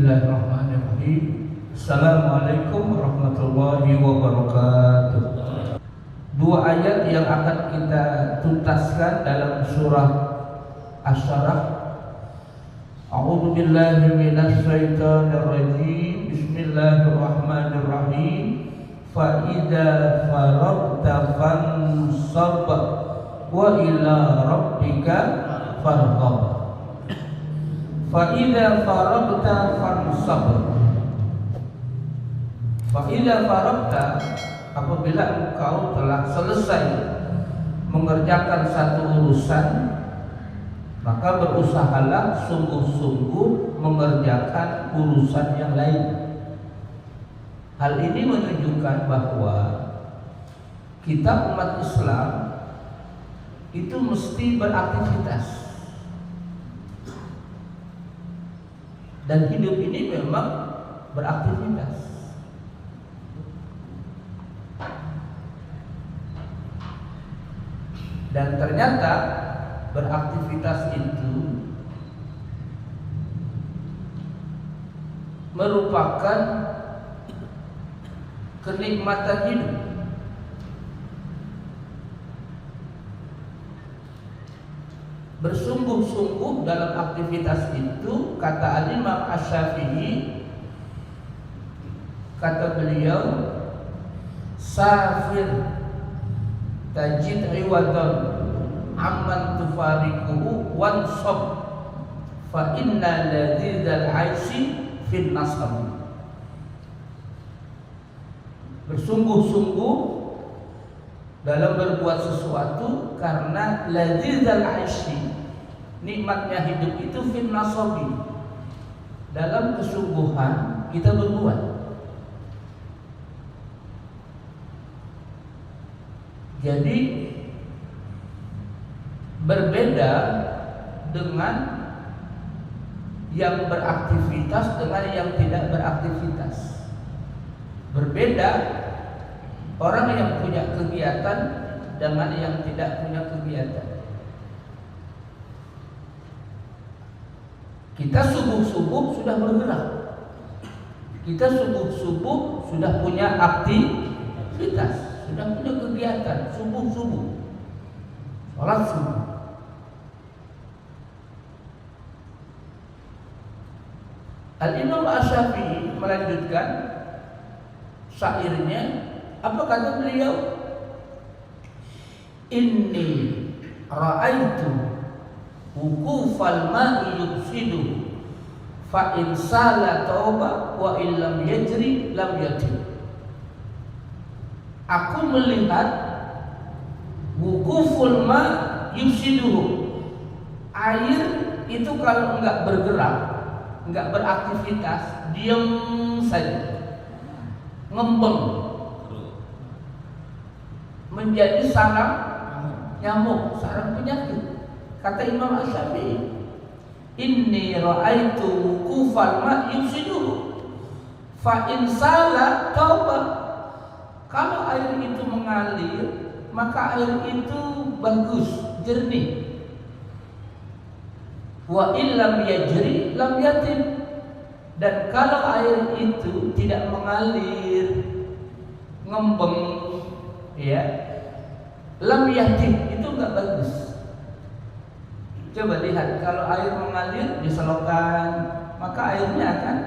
Bismillahirrahmanirrahim. Assalamualaikum warahmatullahi wabarakatuh. Dua ayat yang akan kita tuntaskan dalam surah Asy-Syarah. A'udzu billahi minasy syaithanir rajim. Bismillahirrahmanirrahim. Fa idza faragta fansab wa ila rabbika farghab. Fa idza faragta fansab. Fa idza faragta, apabila engkau telah selesai mengerjakan satu urusan, maka berusahalah sungguh-sungguh mengerjakan urusan yang lain. Hal ini menunjukkan bahwa kita umat Islam itu mesti beraktivitas. Dan hidup ini memang beraktivitas. Dan ternyata beraktivitas itu merupakan kenikmatan hidup. Bersungguh-sungguh dalam aktivitas itu, kata Al-Imam Asy-Syafi'i, kata beliau, safir tajid iwadan amman tufariquhu wansab fa inna ladzizal aishi fin nasab. Bersungguh-sungguh dalam berbuat sesuatu, karena ladzizal aishi, nikmatnya hidup itu, fin nasabi, dalam kesungguhan kita berbuat. Jadi berbeda dengan yang beraktivitas dengan yang tidak beraktivitas. Berbeda orang yang punya kegiatan dengan yang tidak punya kegiatan. Kita subuh-subuh sudah bergerak. Kita subuh-subuh sudah punya aktivitas, sudah punya kegiatan. Subuh-subuh sholat subuh. Al-Imam Asy-Syafi'i melanjutkan syairnya. Apa kata beliau? Inni ra'aitu wukufal ma'i yufsidu fa in sala tauba wa illam yajri lam yajri. Aku melihat wukuful ma yufsiduhu, air itu kalau enggak bergerak, enggak beraktivitas, diam saja, ngembeng, menjadi sarang nyamuk, sarang penyakit. Kata Imam Asy-Syafi'i, inni ra'aitu wukufal ma yufsiduhu fa in sala tauba. Kalau air itu mengalir, maka air itu bagus, jernih. Wa illam yajri lam yatim. Dan kalau air itu tidak mengalir, ngembeng, ya, lam yatim, itu enggak bagus. Coba lihat, kalau air mengalir di selokan, maka airnya akan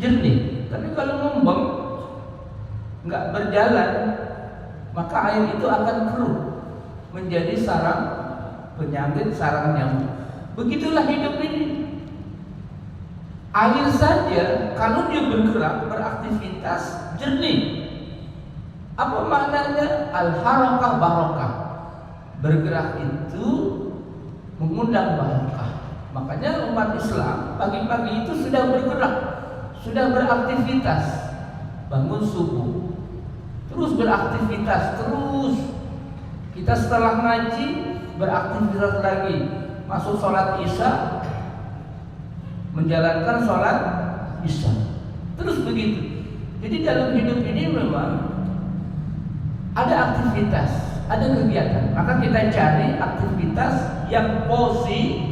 jernih. Tapi kalau ngembeng, enggak berjalan, maka air itu akan keruh, menjadi sarang penyakit, sarang nyamuk. Begitulah hidup ini. Air saja kalau dia bergerak, beraktivitas, jernih. Apa maknanya? Al-harakah barakah. Bergerak itu mengundang barakah. Makanya umat Islam pagi-pagi itu sudah bergerak, sudah beraktivitas. Bangun subuh, terus beraktivitas, terus kita setelah ngaji beraktivitas lagi, masuk sholat isya, menjalankan sholat isya, terus begitu. Jadi dalam hidup ini memang ada aktivitas, ada kegiatan. Maka kita cari aktivitas yang positif.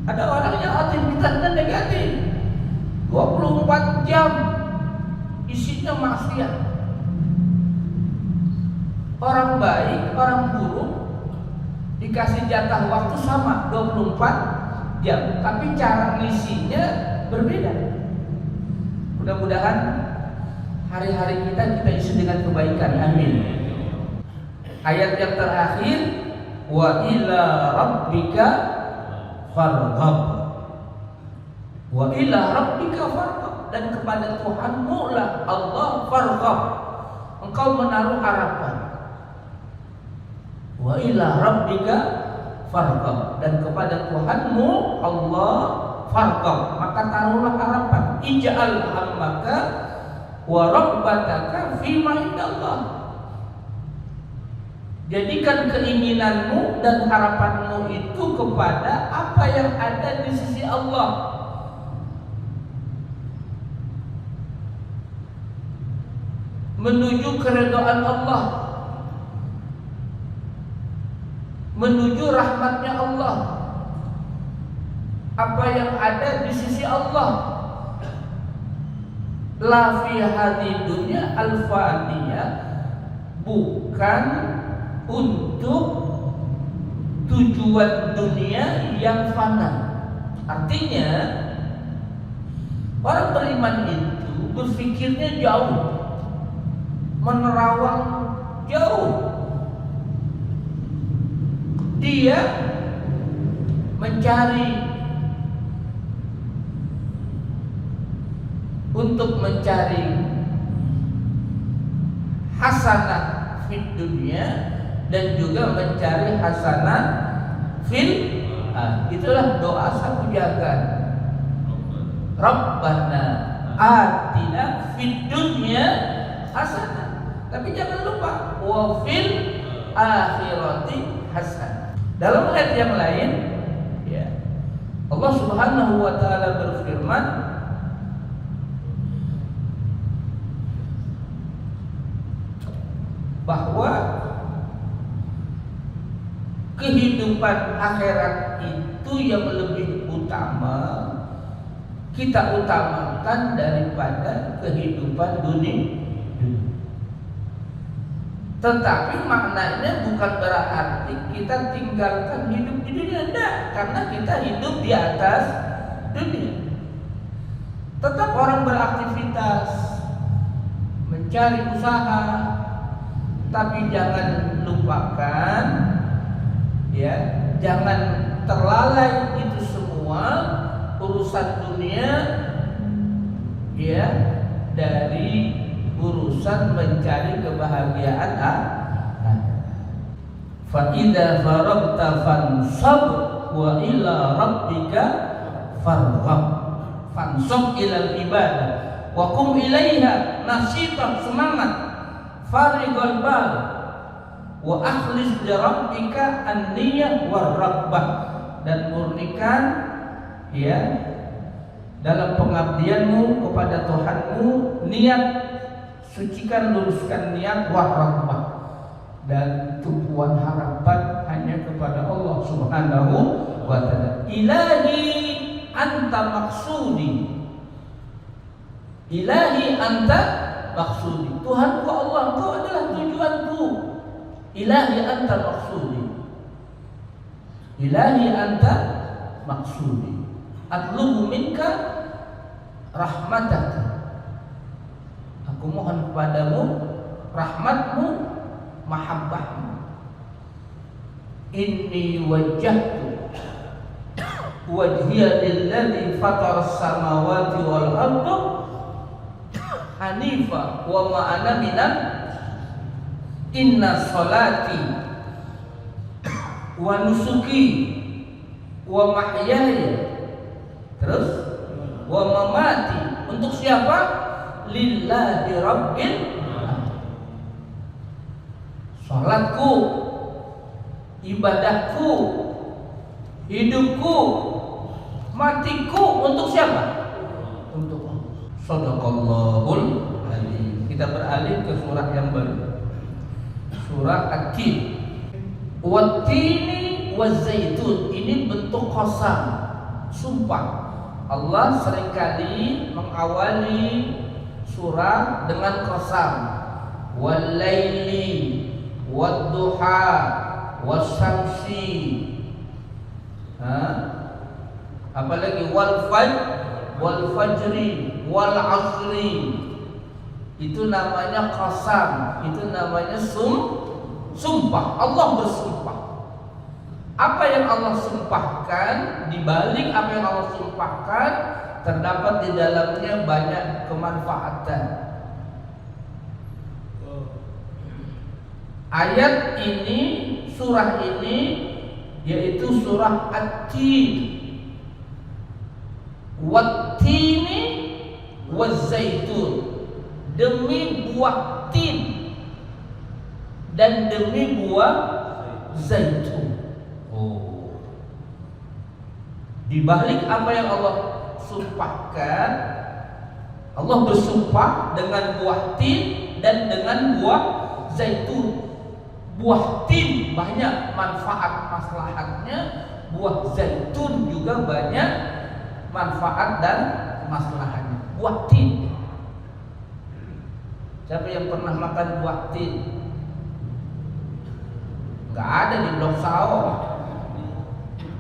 Ada orang yang aktivitasnya negatif, 24 jam isinya maksiat. Orang baik, orang buruk dikasih jatah waktu sama 24 jam, tapi cara ngisinya berbeda. Mudah-mudahan hari-hari kita isi dengan kebaikan. Amin. Ayat yang terakhir, wa ila rabbika farghab. Wa ila rabbika farghab, dan kepada Tuhanmu lah Allah farghab, engkau menaruh harapan. Wa ila rabbika farghab, dan kepada Tuhanmu Allah farghab, maka taruhlah harapan. Ij'al hammaka wa rabbataka fima indallah. Jadikan keinginanmu dan harapanmu itu kepada apa yang ada di sisi Allah. Menuju keridhaan Allah, menuju rahmatnya Allah. Apa yang ada di sisi Allah. La fi hadhihi dunya al-faniyah, bukan untuk tujuan dunia yang fana. Artinya orang beriman itu berpikirnya jauh, menerawang jauh. Dia mencari untuk mencari hasanah fid dunia dan juga mencari hasanah fil itulah doa sapu jagat. Rabbana atina fid dunya hasanah, tapi jangan lupa wa fil akhirati hasanah. Dalam ayat yang lain, ya, Allah Subhanahu wa taala berfirman, bahwa kehidupan akhirat itu yang lebih utama, kita utamakan daripada kehidupan dunia. Tetapi maknanya bukan berarti kita tinggalkan hidup di dunia, enggak, karena kita hidup di atas dunia. Tetap orang beraktivitas, mencari usaha, tapi jangan lupakan, ya, jangan terlalai itu semua urusan dunia, ya, dari urusan mencari kebahagiaan fa idza faragta fansab wa ila rabbika farghab. Fansab ila ibadah wa qum ilaiha nasyitan, semangat, farighul bal wa akhlis li rabbika an-niyyah war raghbah, dan murnikan, ya, dalam pengabdianmu kepada Tuhanmu niat, sucikan, luruskan niat, war-raghbah, dan tumpuan harapan hanya kepada Allah Subhanahu wa ta'ala. Ilahi anta maksudi, ilahi anta maksudi, Tuhanku Allah, engkau adalah tujuanku. Ilahi anta maksudi, ilahi anta maksudi, atlubu minka rahmataka, aku mohon kepadamu rahmatmu, mahabbahmu. Inni wajjahtu wajhiya lilladzi fatara as-samawati wal arda hanifa wa ma ana minal inna salati wa nusuki wa mahyaya, terus wa mamati, untuk siapa? Lillahi rabbil alamin. Salatku, ibadahku, hidupku, matiku untuk siapa? Untuk Allah. Shadaqallahul adzim. Kita beralih ke surah yang baru, surah At-Tin. Wat-tini waz-zaitun, ini bentuk qasam. sumpah. Allah seringkali mengawali surah dengan qasam. Wal laili wad duha wasyamsi. Apalagi wal fajri wal asri. Itu namanya qasam, itu namanya sumpah. Allah bersumpah. Apa yang Allah sumpahkan, di balik apa yang Allah sumpahkan terdapat di dalamnya banyak kemanfaatan. Ayat ini, surah ini yaitu surah At-Tin. Wat-tini waz-zaitun. Demi buah tin dan demi buah zaitun. Di balik apa yang Allah sumpahkan, Allah bersumpah dengan buah tin dan dengan buah zaitun. Buah tin banyak manfaat maslahatnya, buah zaitun juga banyak manfaat dan maslahatnya. Buah tin. Siapa yang pernah makan buah tin? Nggak ada di blok sawah,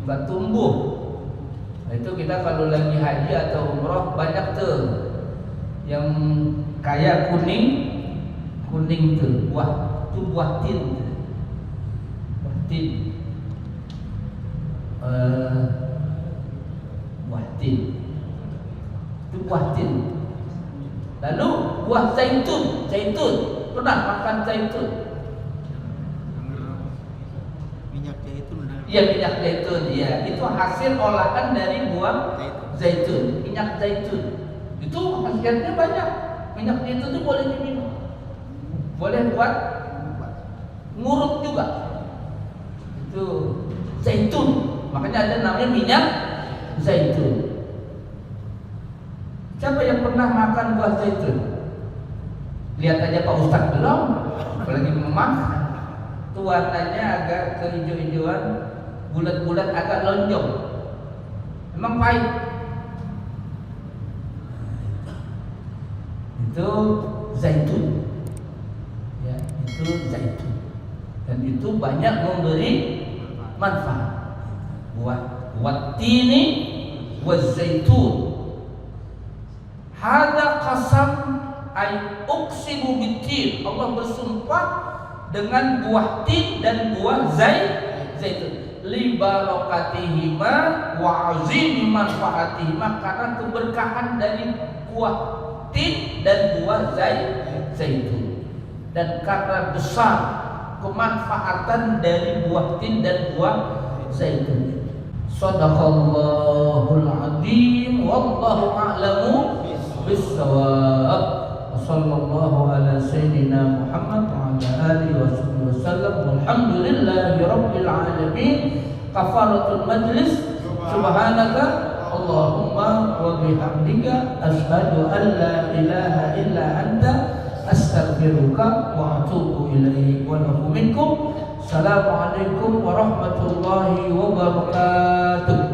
nggak tumbuh. Nah, itu kita kalau lagi haji atau umroh banyak tuh yang kayak kuning tuh buah, itu buah tin. Buah tin. Buah tin. Itu buah tin. Lalu buah zaitun, pernah makan zaitun? Minyak zaitun. Iya, minyak zaitun, iya. Itu hasil olahan dari buah zaitun, minyak zaitun. Itu khasiatnya banyak. Minyak zaitun itu boleh diminum, boleh buat ngurut juga. Itu zaitun, makanya ada namanya minyak zaitun. Siapa yang pernah makan buah zaitun? Lihat aja Pak Ustadz belum, apalagi memakan. Itu warnanya agak kehijau-hijauan, bulat-bulat, agak lonjong. Memang pahit. Itu zaitun. Ya, itu zaitun. Dan itu banyak memberi manfaat. Buat tini waz zaitun. Hada qasam ay uqsimu bitin. Allah bersumpah dengan buah tin dan buah zaitun. Li barakatihima wa azimi manfaatihima, karena keberkahan dari buah tin dan buah zaitun, dan karena besar kemanfaatan dari buah tin dan buah zaitun. Shadaqallahul azim, wallahu a'lamu bis-shawab. Sallallahu ala sayyidina Muhammad wa ala alihi wasallam. Walhamdulillahi rabbil alamin. Kafaratul majlis. Subhanaka Allahumma wa bihamdika asyhadu an la ilaha illa anta astaghfiruka wa atubu ilaik. Wa lakum minkum. Assalamualaikum warahmatullahi wabarakatuh.